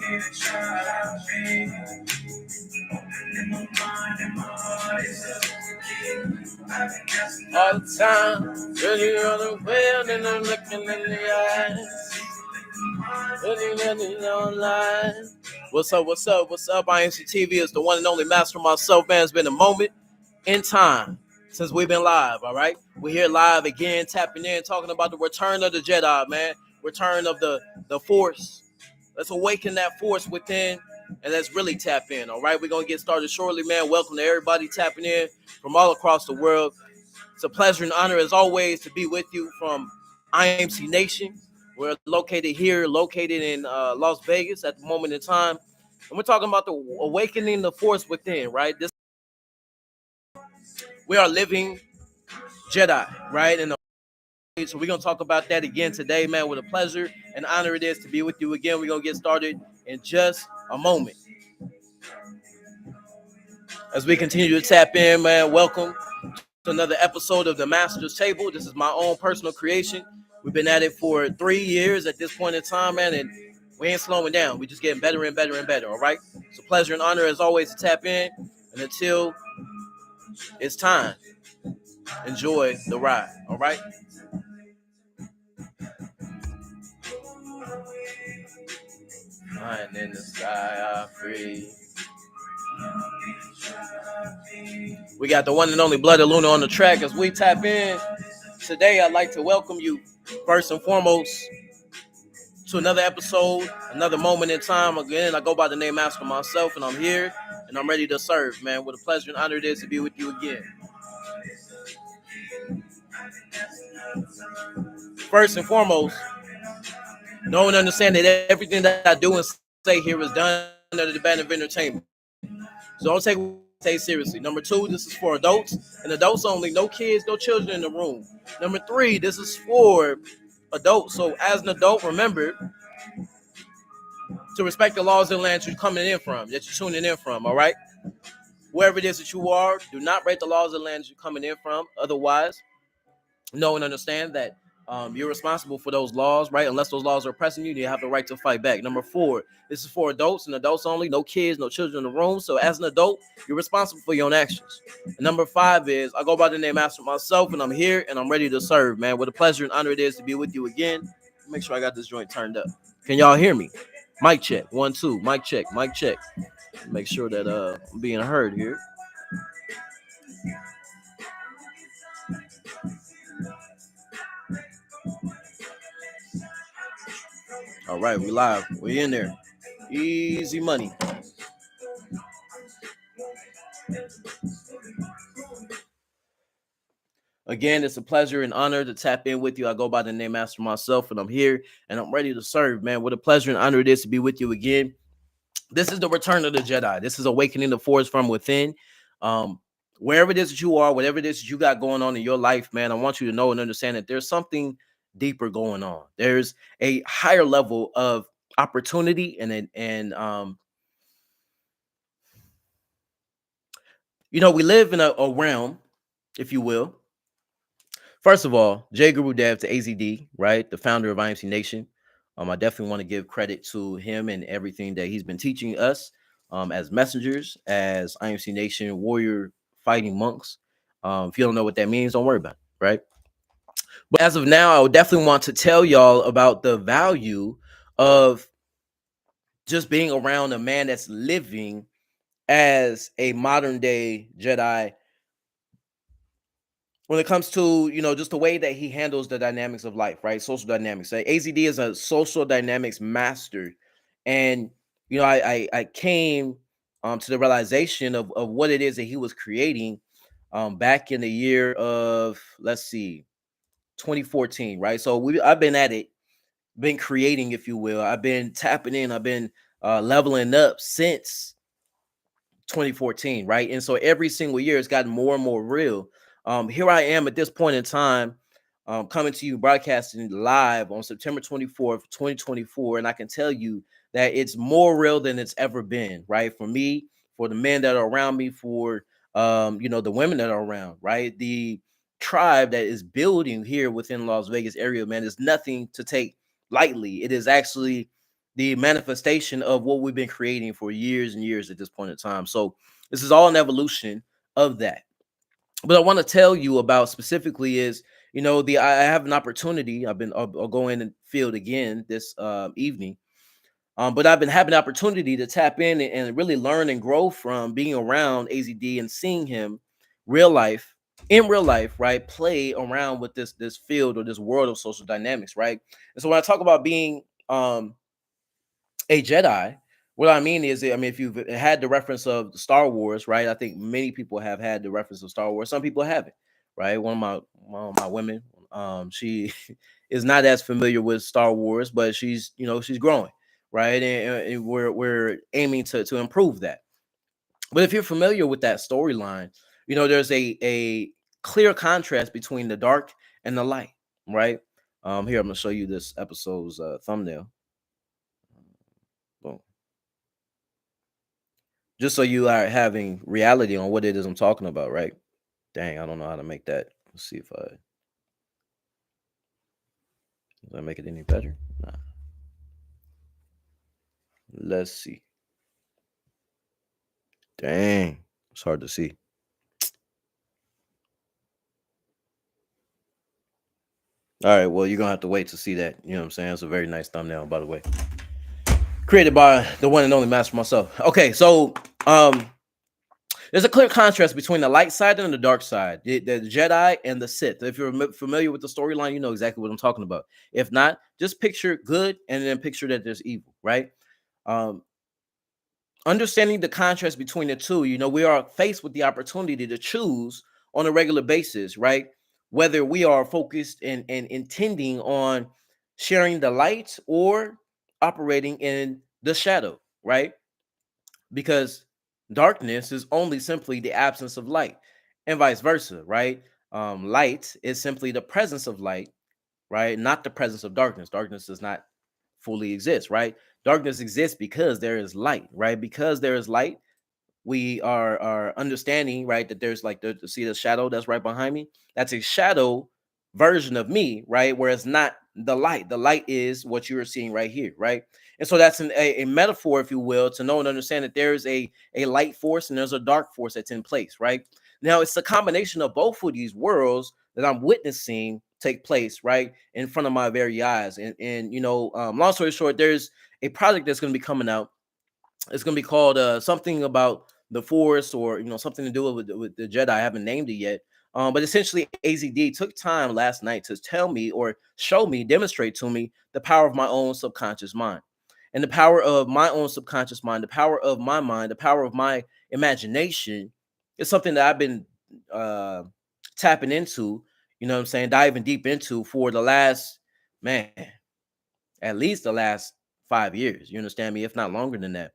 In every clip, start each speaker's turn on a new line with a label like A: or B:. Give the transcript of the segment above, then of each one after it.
A: All the time, really on the world, and I'm looking in the eyes. Really online. What's up? What's up? What's up? IMCTV is the one and only Master Mycellf, man. It's been a moment in time since we've been live. All right, we're here live again, tapping in, talking about the return of the Jedi, man. Return of the Force. Let's awaken that force within, and let's really tap in. All right, we're gonna get started shortly, man. Welcome to everybody tapping in from all across the world. It's a pleasure and honor, as always, to be with you from IMC Nation. We're located in Las Vegas at the moment in time. And we're talking about the awakening the force within, right? We are living Jedi, right? And so we're going to talk about that again today, man. What a pleasure and honor it is to be with you again. We're going to get started in just a moment. As we continue to tap in, man, welcome to another episode of the Master's Table. This is my own personal creation. We've been at it for 3 years at this point in time, man, and we ain't slowing down. We're just getting better and better and better, all right? It's a pleasure and honor, as always, to tap in. And until it's time, enjoy the ride, all right? Flying in the sky, I free. We got the one and only Blood of Luna on the track. As we tap in today, I'd like to welcome you first and foremost to another episode, another moment in time. Again, I go by the name Master Mycellf, and I'm here and I'm ready to serve, man. What a pleasure and honor it is to be with you again. First and foremost, know and understand that everything that I do and say here is done under the banner of entertainment. So don't take seriously. Number 2, this is for adults and adults only. No kids, no children in the room. Number 3, this is for adults. So as an adult, remember to respect the laws of the land you're coming in from, that you're tuning in from, all right? Wherever it is that you are, do not break the laws of the land you're coming in from. Otherwise, know and understand that you're responsible for those laws, right? Unless those laws are oppressing you, you have the right to fight back. Number 4, this is for adults and adults only. No kids, no children in the room. So as an adult, you're responsible for your own actions. And number 5 is, I go by the name Master Mycellf, and I'm here and I'm ready to serve, man. What a pleasure and honor it is to be with you again. Make sure I got this joint turned up. Can y'all hear me? Mic check. 1, 2. Mic check. Mic check. Make sure that I'm being heard here. All right, we live. We in there. Easy money. Again, it's a pleasure and honor to tap in with you. I go by the name Master Mycellf, and I'm here and I'm ready to serve, man. What a pleasure and honor it is to be with you again. This is the return of the Jedi. This is awakening the force from within. Wherever it is that you are, whatever it is that you got going on in your life, man, I want you to know and understand that there's something deeper going on. There's a higher level of opportunity and we live in a realm, if you will. First of all, J Guru Dev to AZD, right? The founder of IMC Nation. I definitely want to give credit to him and everything that he's been teaching us as messengers, as IMC Nation warrior fighting monks. If you don't know what that means, don't worry about it, right? But as of now, I would definitely want to tell y'all about the value of just being around a man that's living as a modern day Jedi when it comes to, just the way that he handles the dynamics of life, right? Social dynamics. AZD is a social dynamics master. And, I came to the realization of what it is that he was creating back in the year of, 2014, right? So I've been at it, been creating, if you will. I've been tapping in. I've been leveling up since 2014, right? And so every single year it's gotten more and more real. Here I am at this point in time, coming to you, broadcasting live on September 24th, 2024. And I can tell you that it's more real than it's ever been, right? For me, for the men that are around me, for, the women that are around, right? The tribe that is building here within Las Vegas area, man, is nothing to take lightly. It is actually the manifestation of what we've been creating for years and years at this point in time. So this is all an evolution of that. But I want to tell you about specifically is, I have an opportunity. I'll go in and field again this evening. But I've been having the opportunity to tap in and really learn and grow from being around AZD and seeing him real life in real life, right? Play around with this field or this world of social dynamics, right? And so when I talk about being a Jedi, what I mean is, I mean, if you've had the reference of Star Wars, right? I think many people have had the reference of Star Wars. Some people haven't, right? One of my women, she is not as familiar with Star Wars, but she's growing, right? And we're aiming to improve that. But if you're familiar with that storyline, there's a clear contrast between the dark and the light, right? Here I'm gonna show you this episode's thumbnail. Boom. Just so you are having reality on what it is I'm talking about, right? Dang, I don't know how to make that. Let's see if does I make it any better? Nah. Let's see. Dang, it's hard to see. All right, well, you're gonna have to wait to see that. You know what I'm saying? It's a very nice thumbnail, by the way. Created by the one and only Master Mycellf. Okay, so there's a clear contrast between the light side and the dark side, the Jedi and the Sith. If you're familiar with the storyline, you know exactly what I'm talking about. If not, just picture good and then picture that there's evil, right? Um, Understanding the contrast between the two, we are faced with the opportunity to choose on a regular basis, right? Whether we are focused and intending on sharing the light or operating in the shadow, right? Because darkness is only simply the absence of light, and vice versa, right? Light is simply the presence of light, right? Not the presence of darkness. Darkness does not fully exist, right? Darkness exists because there is light, right? Because there is light, we are understanding, right, that there's like see the shadow that's right behind me. That's a shadow version of me, right? Where it's not the light. The light is what you are seeing right here, right? And so that's a metaphor, if you will, to know and understand that there's a light force and there's a dark force that's in place, right? Now it's a combination of both of these worlds that I'm witnessing take place right in front of my very eyes. And long story short, there's a project that's going to be coming out. It's going to be called something about the Force, or something to do with the Jedi. I haven't named it yet. But essentially, AZD took time last night to tell me, or show me, demonstrate to me the power of my own subconscious mind, and the power of my own subconscious mind, the power of my mind, the power of my imagination is something that I've been uh, tapping into. You know what I'm saying? Diving deep into for the last, man, at least the last 5 years. You understand me? If not longer than that.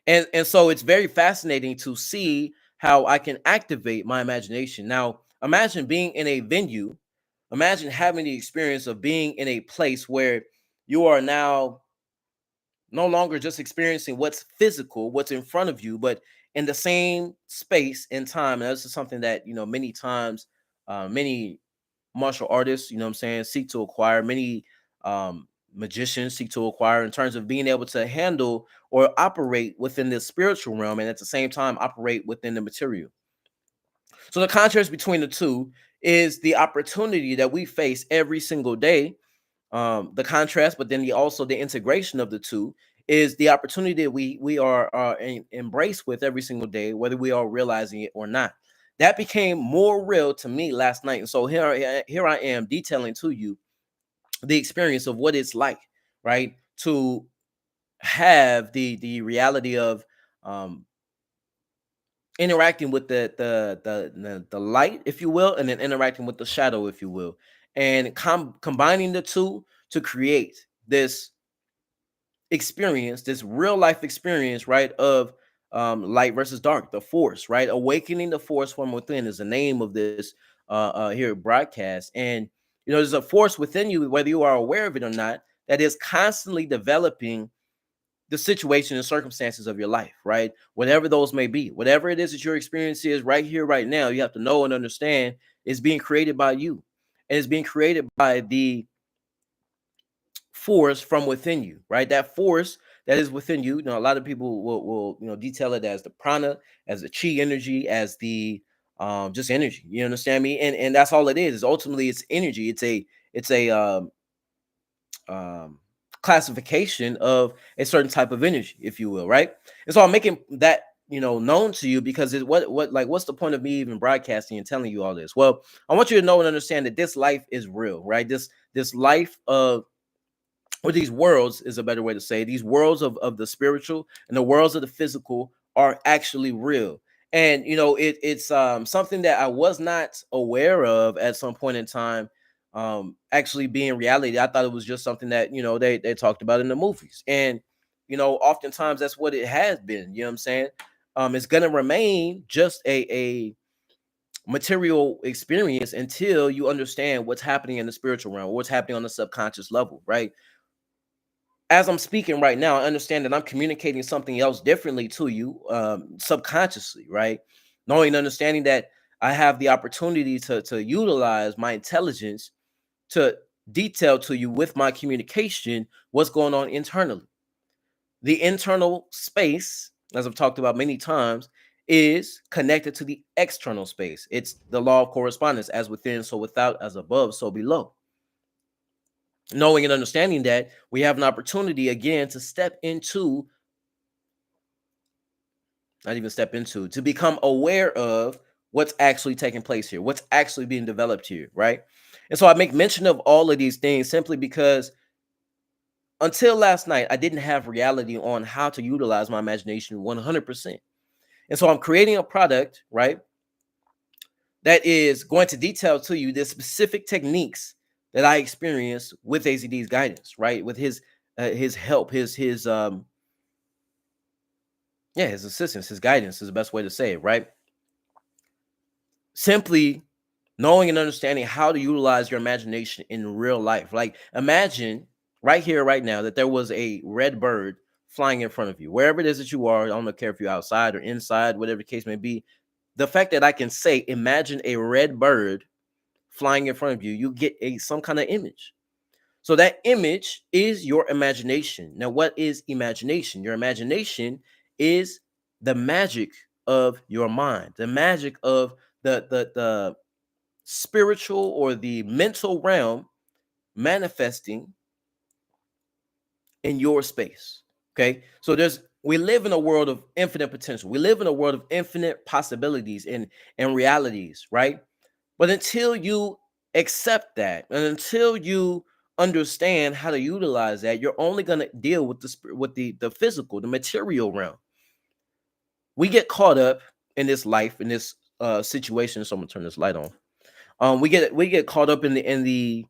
A: And so it's very fascinating to see how I can activate my imagination. Now, imagine being in a venue, imagine having the experience of being in a place where you are now no longer just experiencing what's physical, what's in front of you, but in the same space and time. And this is something that, many times, many martial artists, what I'm saying, seek to acquire. Many magicians seek to acquire, in terms of being able to handle or operate within the spiritual realm and at the same time operate within the material. So the contrast between the two is the opportunity that we face every single day. The contrast, but then also the integration of the two is the opportunity that we are embraced with every single day, whether we are realizing it or not. That became more real to me last night, and so here I am detailing to you the experience of what it's like, right, to have the reality of um, interacting with the light, if you will, and then interacting with the shadow, if you will, and combining the two to create this experience, this real life experience, right, of light versus dark, the Force, right? Awakening the Force from within is the name of this here broadcast. And there's a force within you, whether you are aware of it or not, that is constantly developing the situation and circumstances of your life, right? Whatever those may be, whatever it is that your experience is right here, right now, you have to know and understand it's being created by you. And it's being created by the force from within you, right? That force that is within you. A lot of people will detail it as the prana, as the chi energy, as the just energy. You understand me? And that's all it is. Ultimately, it's energy. It's a um, classification of a certain type of energy, if you will, right? And so I'm making that known to you because what's the point of me even broadcasting and telling you all this? Well, I want you to know and understand that this life is real, right? This life of, or these worlds is a better way to say it. These worlds of the spiritual and the worlds of the physical are actually real. And it's something that I was not aware of at some point in time, actually being reality. I thought it was just something that they talked about in the movies. And oftentimes that's what it has been. You know what I'm saying? It's gonna remain just a material experience until you understand what's happening in the spiritual realm, what's happening on the subconscious level, right? As I'm speaking right now, I understand that I'm communicating something else differently to you, subconsciously, right? Knowing and understanding that I have the opportunity to utilize my intelligence to detail to you with my communication what's going on internally. The internal space, as I've talked about many times, is connected to the external space. It's the law of correspondence: as within, so without; as above, so below. Knowing and understanding that, we have an opportunity again to step into, not even step into, to become aware of what's actually taking place here, what's actually being developed here, right? And so I make mention of all of these things simply because until last night, I didn't have reality on how to utilize my imagination 100%. And so I'm creating a product, right, that is going to detail to you the specific techniques that I experienced with AZD's guidance, right? With his help, his assistance, his guidance is the best way to say it, right? Simply knowing and understanding how to utilize your imagination in real life. Like, imagine right here, right now, that there was a red bird flying in front of you, wherever it is that you are. I don't care if you're outside or inside, whatever the case may be. The fact that I can say, imagine a red bird flying in front of you, you get some kind of image. So that image is your imagination. Now, what is imagination? Your imagination is the magic of your mind, the magic of the spiritual or the mental realm manifesting in your space. Okay. So we live in a world of infinite potential. We live in a world of infinite possibilities and realities, right? But until you accept that, and until you understand how to utilize that, you're only going to deal with the physical, the material realm. We get caught up in this life, in this situation. So I'm gonna turn this light on. We get caught up in the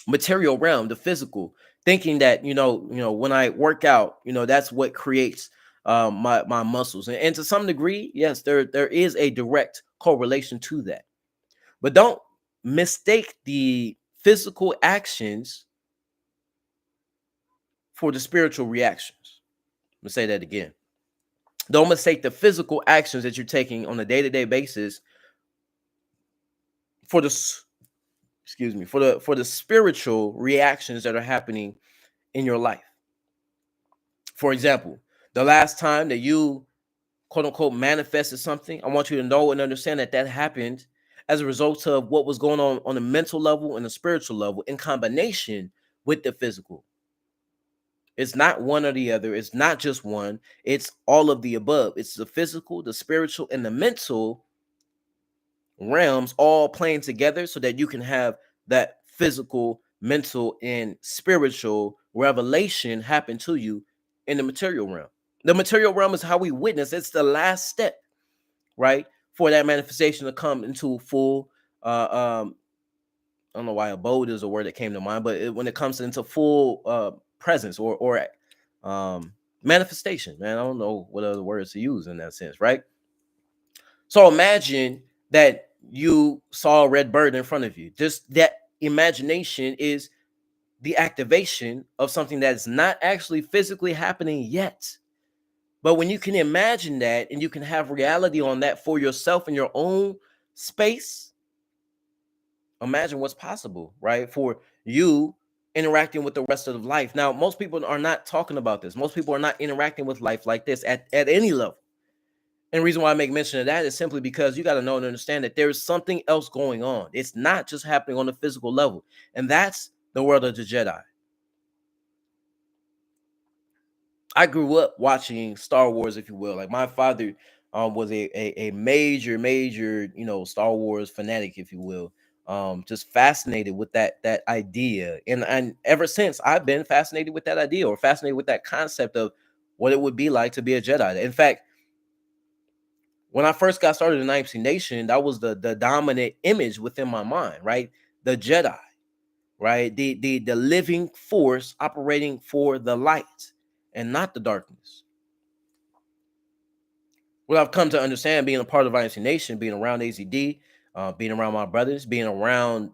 A: material realm, the physical, thinking that when I work out, that's what creates my muscles, and to some degree, yes, there is a direct correlation to that. But don't mistake the physical actions for the spiritual reactions. I'm gonna say that again. Don't mistake the physical actions that you're taking on a day-to-day basis for the for the spiritual reactions that are happening in your life. For example, the last time that you quote unquote manifested something, I want you to know and understand that that happened as a result of what was going on the mental level and the spiritual level in combination with the physical. It's not one or the other. It's not just one. It's all of the above. It's the physical, the spiritual, and the mental realms all playing together so that you can have that physical, mental, and spiritual revelation happen to you in the material realm. The material realm is how we witness. It's the last step, right, for that manifestation to come into full. I don't know why abode is a word that came to mind, but when it comes into full presence or manifestation, man, I don't know what other words to use in that sense, right? So imagine that you saw a red bird in front of you. Just that imagination is the activation of something that's not actually physically happening yet. But when you can imagine that and you can have reality on that for yourself in your own space, imagine what's possible, right? For you interacting with the rest of life. Now, most people are not talking about this. Most people are not interacting with life like this at any level. And the reason why I make mention of that is simply because you got to know and understand that there is something else going on. It's not just happening on the physical level. And that's the world of the Jedi. I grew up watching Star Wars, if you will. Like my father was a major, Star Wars fanatic, if you will. Just fascinated with that idea. And ever since I've been fascinated with that idea, or fascinated with that concept of what it would be like to be a Jedi. In fact, when I first got started in IMC Nation, that was the dominant image within my mind, right? The Jedi, right? The living force operating for the light and not the darkness. What I've come to understand, being a part of IMC Nation, being around AZD, being around my brothers, being around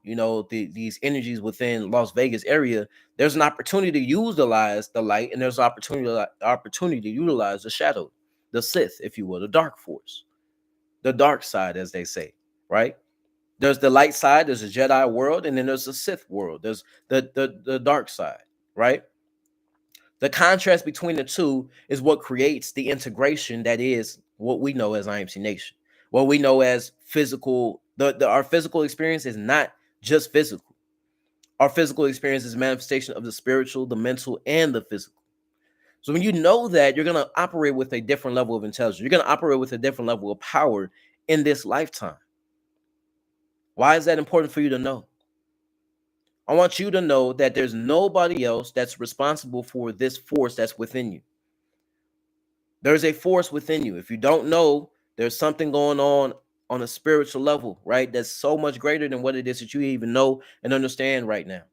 A: these energies within Las Vegas area, there's an opportunity to utilize the light, and there's an opportunity to utilize the shadow, the Sith, if you will, the dark force, the dark side, as they say, right? There's the light side, there's a Jedi world, and then there's the Sith world. There's the dark side, right? The contrast between the two is what creates the integration that is what we know as IMC Nation. What we know as physical, our physical experience is not just physical. Our physical experience is a manifestation of the spiritual, the mental, and the physical. So when you know that, you're going to operate with a different level of intelligence. You're going to operate with a different level of power in this lifetime. Why is that important for you to know? I want you to know that there's nobody else that's responsible for this force that's within you. There's a force within you. If you don't know, there's something going on a spiritual level, right? That's so much greater than what it is that you even know and understand right now.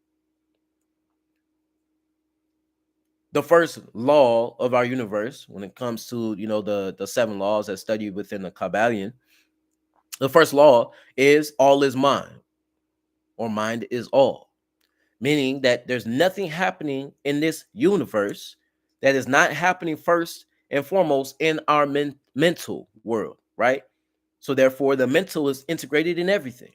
A: The first law of our universe, when it comes to the 7 laws that studied within the Kabbalion, the first law is all is mind, or mind is all. Meaning that there's nothing happening in this universe that is not happening first and foremost in our mental world, right? So therefore, the mental is integrated in everything.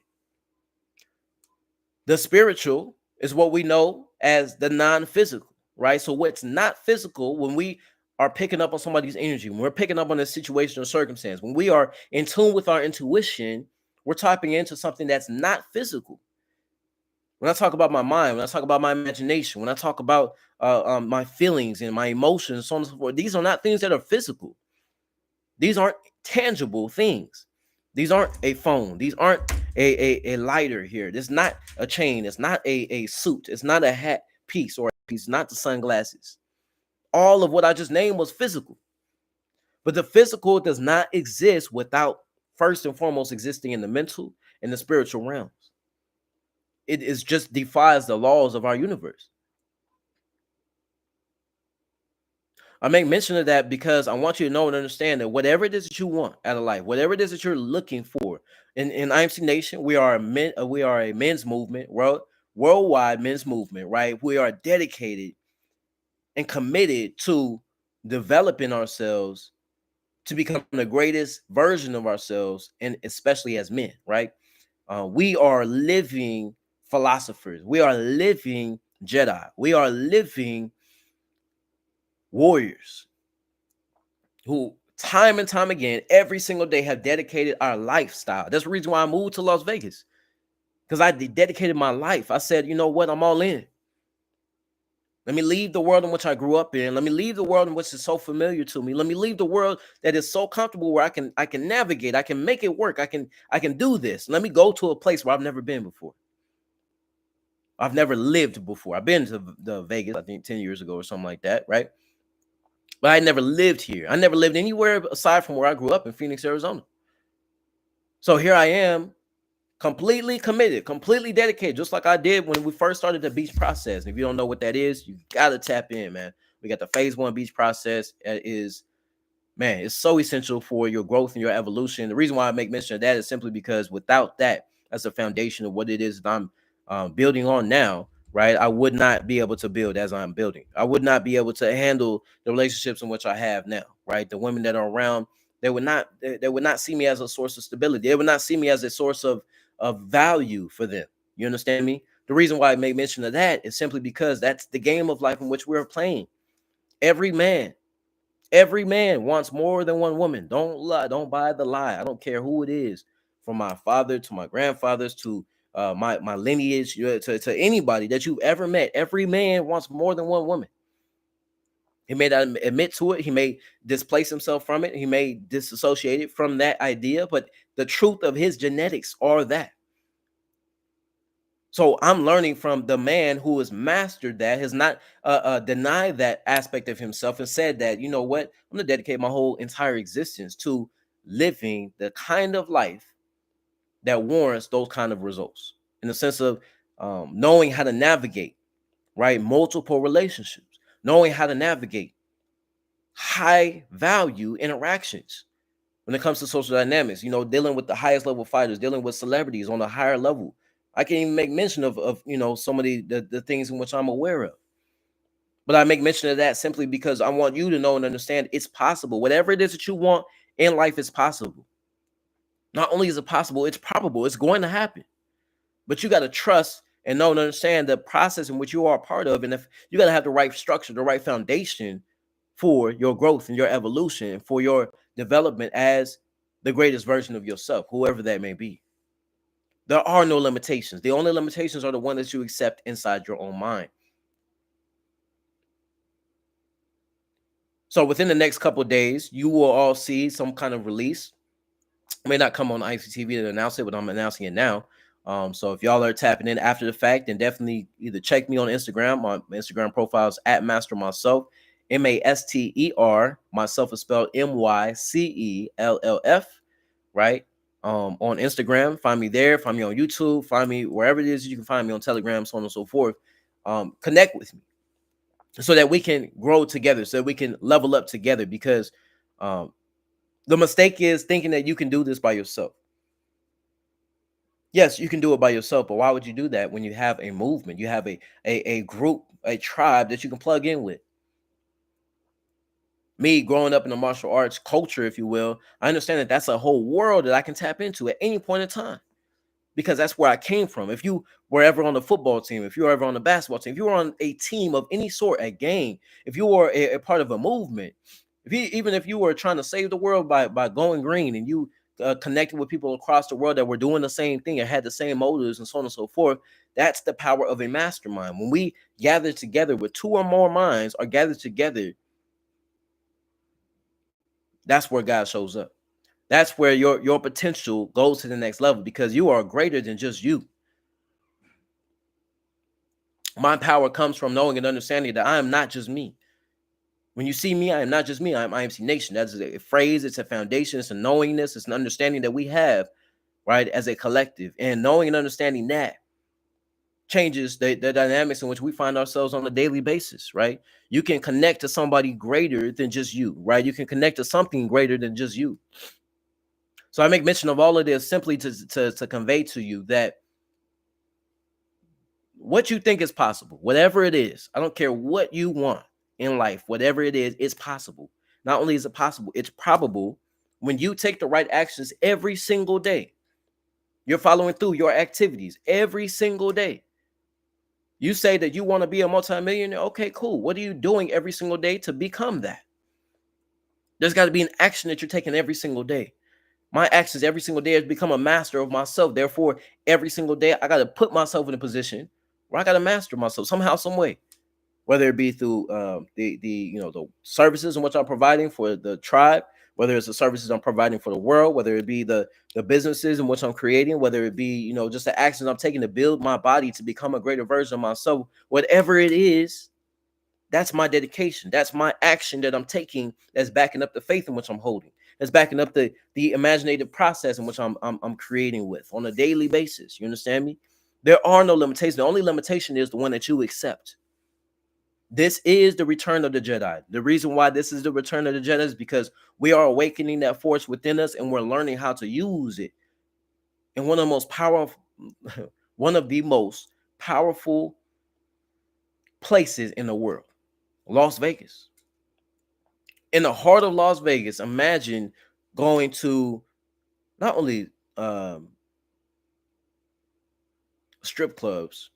A: The spiritual is what we know as the non-physical, right? So what's not physical, when we are picking up on somebody's energy, when we're picking up on a situation or circumstance, when we are in tune with our intuition, we're tapping into something that's not physical. When I talk about my mind, when I talk about my imagination, when I talk about my feelings and my emotions, so on and so forth, these are not things that are physical. These aren't tangible things. These aren't a phone. These aren't a lighter here. This is not a chain. It's not a suit. It's not a hat piece or a piece, not the sunglasses. All of what I just named was physical. But the physical does not exist without first and foremost existing in the mental and the spiritual realms. It is just defies the laws of our universe. I make mention of that because I want you to know and understand that whatever it is that you want out of life, whatever it is that you're looking for, in IMC Nation, we are a men's movement, worldwide men's movement, right? We are dedicated and committed to developing ourselves to become the greatest version of ourselves, and especially as men, right? We are living philosophers. We are living Jedi. We are living warriors who time and time again, every single day, have dedicated our lifestyle. That's the reason why I moved to Las Vegas, because I dedicated my life. I said, you know what? I'm all in. Let me leave the world in which I grew up in. Let me leave the world in which is so familiar to me. Let me leave the world that is so comfortable where I can navigate. I can make it work. I can do this. Let me go to a place where I've never been before. I've never lived before. I've been to the Vegas, I think 10 years ago or something like that, right? But I never lived here. I never lived anywhere aside from where I grew up in Phoenix, Arizona. So here I am, completely committed, completely dedicated, just like I did when we first started the beach process. And if you don't know what that is, you got to tap in, man. We got the phase 1 beach process. It is, man, it's so essential for your growth and your evolution. The reason why I make mention of that is simply because without that, that's the foundation of what it is that I'm building on now, right? I would not be able to build as I'm building. I would not be able to handle the relationships in which I have now, right? The women that are around, they would not see me as a source of stability. They would not see me as a source of value for them. You understand me? The reason why I make mention of that is simply because that's the game of life in which we're playing. Every man wants more than one woman. Don't lie. Don't buy the lie. I don't care who it is, from my father to my grandfathers to my lineage, to anybody that you've ever met. Every man wants more than one woman. He may not admit to it. He may displace himself from it. He may disassociate it from that idea. But the truth of his genetics are that. So I'm learning from the man who has mastered that, has not denied that aspect of himself, and said that, you know what, I'm going to dedicate my whole entire existence to living the kind of life that warrants those kind of results, in the sense of knowing how to navigate, right, multiple relationships, knowing how to navigate high value interactions when it comes to social dynamics, dealing with the highest level fighters, dealing with celebrities on a higher level. I can't even make mention of some of the things in which I'm aware of. But I make mention of that simply because I want you to know and understand it's possible. Whatever it is that you want in life is possible. Not only is it possible, it's probable. It's going to happen. But you got to trust and know and understand the process in which you are a part of. And if you got to have the right structure, the right foundation for your growth and your evolution, for your development as the greatest version of yourself, whoever that may be. There are no limitations. The only limitations are the ones that you accept inside your own mind. So within the next couple of days, you will all see some kind of release. It may not come on ICTV to announce it, but I'm announcing it now. So if y'all are tapping in after the fact, then definitely either check me on Instagram. My Instagram profile is at Master Mycellf, Master. Myself is spelled Mycellf, right? On Instagram, find me there. Find me on YouTube. Find me wherever it is you can find me, on Telegram, so on and so forth. Connect with me so that we can grow together, so that we can level up together. Because the mistake is thinking that you can do this by yourself. Yes, you can do it by yourself, but why would you do that when you have a movement? You have a group, a tribe that you can plug in with. Me growing up in the martial arts culture, if you will, I understand that that's a whole world that I can tap into at any point in time, because that's where I came from. If you were ever on the football team, if you were ever on the basketball team, if you were on a team of any sort, a game, if you were a part of a movement, even if you were trying to save the world by going green, and you connected with people across the world that were doing the same thing and had the same motives and so on and so forth, that's the power of a mastermind. When we gather together with two or more minds are gathered together, that's where God shows up. That's where your potential goes to the next level, because you are greater than just you. My power comes from knowing and understanding that I am not just me. When you see me, I am not just me. I am IMC Nation. That's a phrase. It's a foundation. It's a knowingness. It's an understanding that we have, right, as a collective. And knowing and understanding that changes the dynamics in which we find ourselves on a daily basis, right? You can connect to somebody greater than just you, right? You can connect to something greater than just you. So I make mention of all of this simply to convey to you that what you think is possible, whatever it is, I don't care what you want in life, whatever it is, it's possible. Not only is it possible, it's probable when you take the right actions every single day. You're following through your activities every single day. You say that you want to be a multimillionaire. Okay, cool. What are you doing every single day to become that? There's got to be an action that you're taking every single day. My actions every single day is become a master of myself. Therefore, every single day, I got to put myself in a position where I got to master myself somehow, some way. Whether it be through the services in which I'm providing for the tribe, whether it's the services I'm providing for the world, whether it be the businesses in which I'm creating, whether it be just the actions I'm taking to build my body to become a greater version of myself, whatever it is, that's my dedication. That's my action that I'm taking. That's backing up the faith in which I'm holding. That's backing up the imaginative process in which I'm creating with on a daily basis. You understand me? There are no limitations. The only limitation is the one that you accept. This is the return of the Jedi. The reason why this is the return of the Jedi is because we are awakening that force within us, and we're learning how to use it. And one of the most powerful places in the world, Las Vegas. In the heart of Las Vegas, imagine going to not only strip clubs,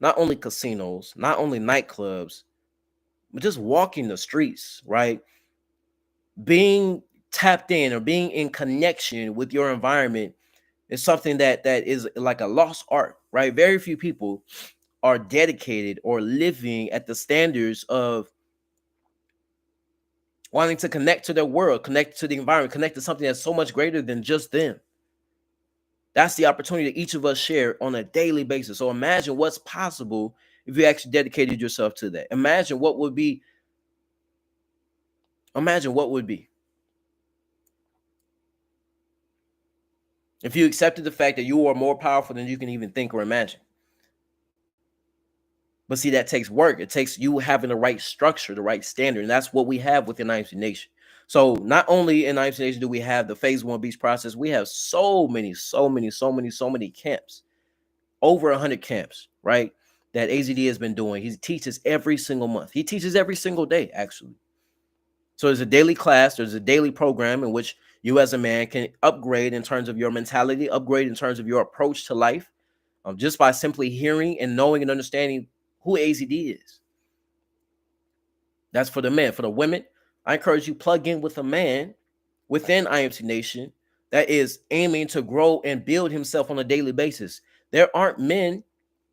A: not only casinos, not only nightclubs, but just walking the streets, right? Being tapped in or being in connection with your environment is something that is like a lost art, right? Very few people are dedicated or living at the standards of wanting to connect to their world, connect to the environment, connect to something that's so much greater than just them. That's the opportunity that each of us share on a daily basis. So imagine what's possible if you actually dedicated yourself to that. Imagine what would be. Imagine what would be if you accepted the fact that you are more powerful than you can even think or imagine. But see, that takes work. It takes you having the right structure, the right standard. And that's what we have within IMC Nation. So not only in IMC Nation do we have the phase 1 beach process, we have so many camps, over 100 camps, right? That AZD has been doing. He teaches every single month. He teaches every single day, actually. So there's a daily class, there's a daily program in which you as a man can upgrade in terms of your mentality, upgrade in terms of your approach to life, just by simply hearing and knowing and understanding who AZD is. That's for the men. For the women, I encourage you plug in with a man within IMC Nation that is aiming to grow and build himself on a daily basis. There aren't men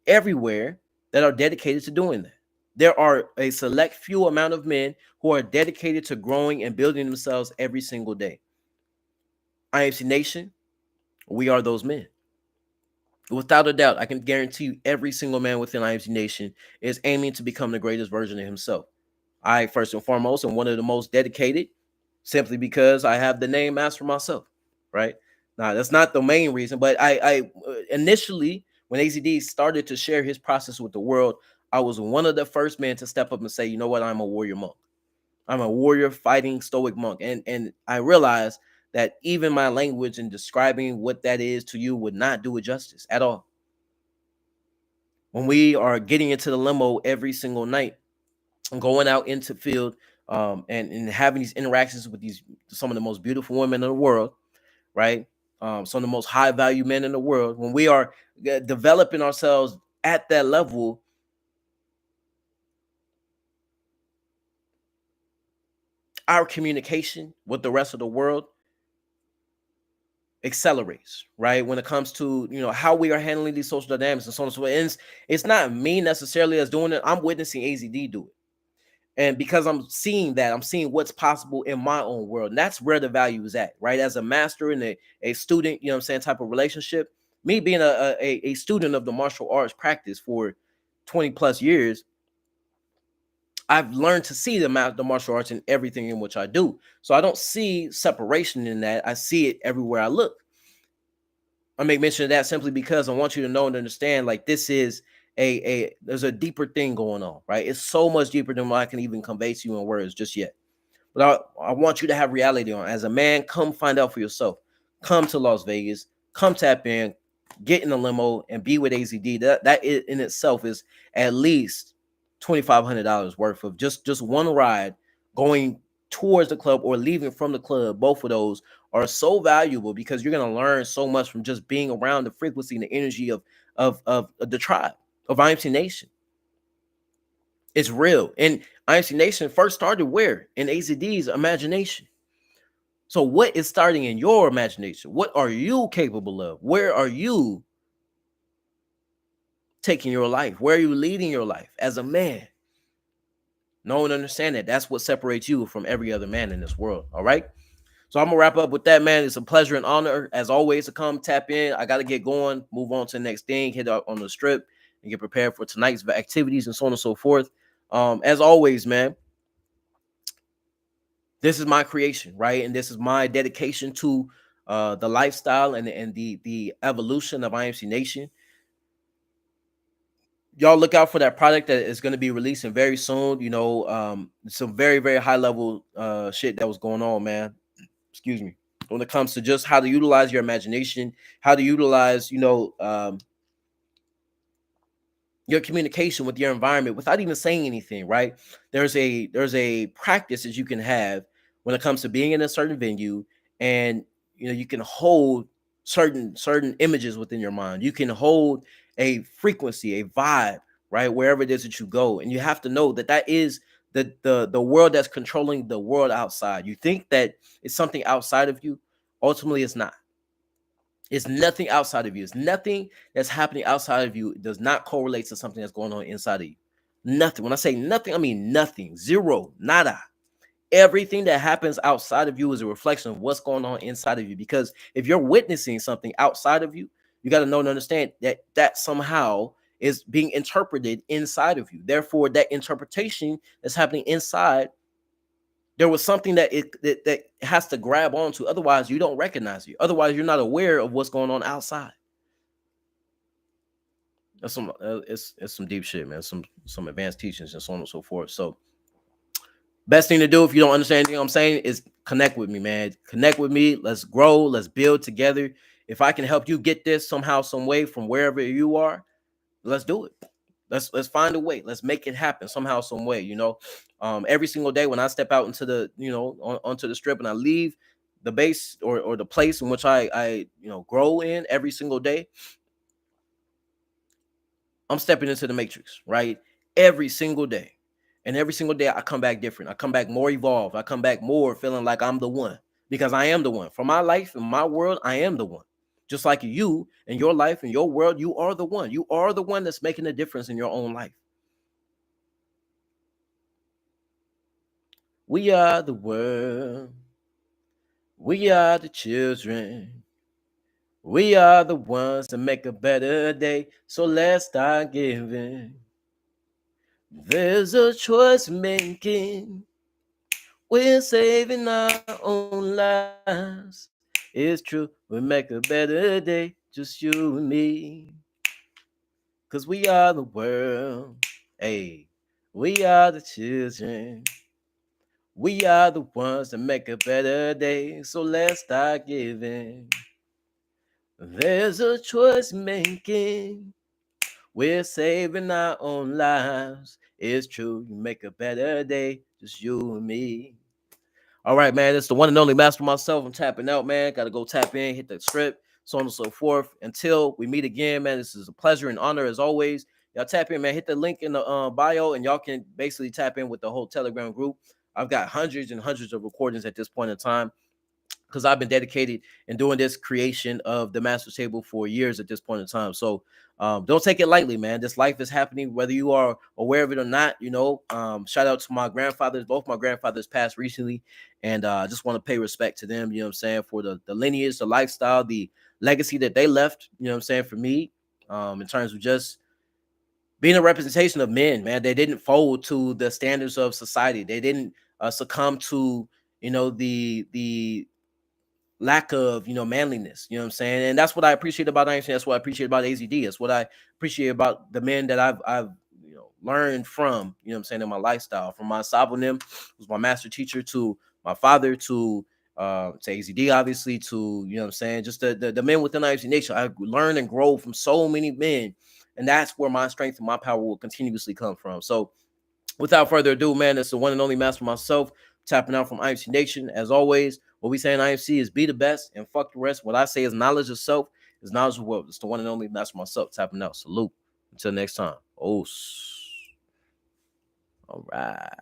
A: everywhere that are dedicated to doing that. There are a select few amount of men who are dedicated to growing and building themselves every single day. IMC Nation, we are those men. Without a doubt, I can guarantee you every single man within IMC Nation is aiming to become the greatest version of himself. I, first and foremost, am one of the most dedicated simply because I have the name Master Mycellf, right? Now, that's not the main reason, but I initially, when AZD started to share his process with the world, I was one of the first men to step up and say, you know what, I'm a warrior monk. I'm a warrior fighting stoic monk. And I realized that even my language and describing what that is to you would not do it justice at all. When we are getting into the limo every single night, going out into field, and having these interactions with these some of the most beautiful women in the world, right? Some of the most high value men in the world. When we are developing ourselves at that level, our communication with the rest of the world accelerates, right? When it comes to how we are handling these social dynamics and so on and so forth. And it's not me necessarily as doing it. I'm witnessing AZD do it. And because I'm seeing that, I'm seeing what's possible in my own world. And that's where the value is at, right? As a master and a student, you know what I'm saying, type of relationship. Me being a student of the martial arts practice for 20 plus years, I've learned to see the martial arts in everything in which I do. So I don't see separation in that. I see it everywhere I look. I make mention of that simply because I want you to know and understand, like, this is there's a deeper thing going on, right? It's so much deeper than what I can even convey to you in words just yet. But I want you to have reality on. As a man, come find out for yourself. Come to Las Vegas. Come tap in. Get in the limo and be with AZD. That in itself is at least $2,500 worth of just one ride going towards the club or leaving from the club. Both of those are so valuable because you're going to learn so much from just being around the frequency and the energy of the tribe of IMC Nation. It's real. And IMC Nation first started where? In AZD's imagination. So what is starting in your imagination? What are you capable of? Where are you taking your life? Where are you leading your life as a man? Know and understand that that's what separates you from every other man in this world. All right. So I'm gonna wrap up with that, man. It's a pleasure and honor, as always, to come tap in. I got to get going, move on to the next thing, hit up on the strip, and get prepared for tonight's activities and so on and so forth. As always, man, this is my creation, right? And this is my dedication to the lifestyle and the evolution of IMC Nation. Y'all look out for that product that is going to be releasing very soon. Some very, very high level shit that was going on, man. Excuse me. When it comes to just how to utilize your imagination, how to utilize, your communication with your environment without even saying anything, right? There's a practice that you can have when it comes to being in a certain venue, and you can hold certain images within your mind. You can hold a frequency, a vibe, right? Wherever it is that you go. And you have to know that that is the world that's controlling the world outside. You think that it's something outside of you. Ultimately, it's not. It's nothing outside of you. It's nothing that's happening outside of you. It does not correlate to something that's going on inside of you. Nothing. When I say nothing, I mean nothing. Zero. Nada. Everything that happens outside of you is a reflection of what's going on inside of you. Because if you're witnessing something outside of you, you got to know and understand that that somehow is being interpreted inside of you. Therefore, that interpretation that's happening inside, there was something that that has to grab onto. Otherwise, you don't recognize you. Otherwise, you're not aware of what's going on outside. That's some it's some deep shit, man. Some advanced teachings and so on and so forth. So best thing to do if you don't understand anything I'm saying is connect with me, man. Connect with me. Let's grow. Let's build together. If I can help you get this somehow, some way from wherever you are, let's do it. Let's find a way. Let's make it happen somehow, some way. Every single day when I step out into the onto the strip and I leave the base or the place in which I grow in every single day, I'm stepping into the matrix, right? Every single day. And every single day I come back different. I come back more evolved. I come back more feeling like I'm the one because I am the one. For my life and my world, I am the one. Just like you in your life and your world, you are the one. You are the one that's making a difference in your own life. We are the world. We are the children. We are the ones to make a better day. So let's start giving. There's a choice making. We're saving our own lives. It's true. We make a better day. Just you and me. Cause we are the world. Hey, we are the children. We are the ones that make a better day. So let's start giving. There's a choice making. We're saving our own lives. It's true. You make a better day. Just you and me. All right, man. It's the one and only Master Mycellf. I'm tapping out, man. Got to go tap in, hit the strip, so on and so forth. Until we meet again, man, this is a pleasure and honor as always. Y'all tap in, man. Hit the link in the bio, and y'all can basically tap in with the whole Telegram group. I've got hundreds and hundreds of recordings at this point in time because I've been dedicated in doing this creation of the Master Table for years at this point in time. So don't take it lightly, man. This life is happening, whether you are aware of it or not. Shout out to my grandfathers. Both my grandfathers passed recently, and I just want to pay respect to them. You know what I'm saying, for the lineage, the lifestyle, the legacy that they left. You know what I'm saying, for me, in terms of just being a representation of men, man. They didn't fold to the standards of society. They didn't succumb to the lack of manliness. You know what I'm saying? And that's what I appreciate about Einstein. That's what I appreciate about AZD. That's what I appreciate about the men that I've learned from, what I'm saying, in my lifestyle. From my Sabonim, who's my master teacher, to my father, to AZD, obviously, to what I'm saying, just the men within IFC Nation. I learn and grow from so many men, and that's where my strength and my power will continuously come from. So without further ado, man, it's the one and only Master Mycellf, tapping out from IMC Nation. As always, what we say in IMC is be the best and fuck the rest. What I say is knowledge of self is knowledge of the world. It's the one and only Master Mycellf, tapping out. Salute. Until next time. All right.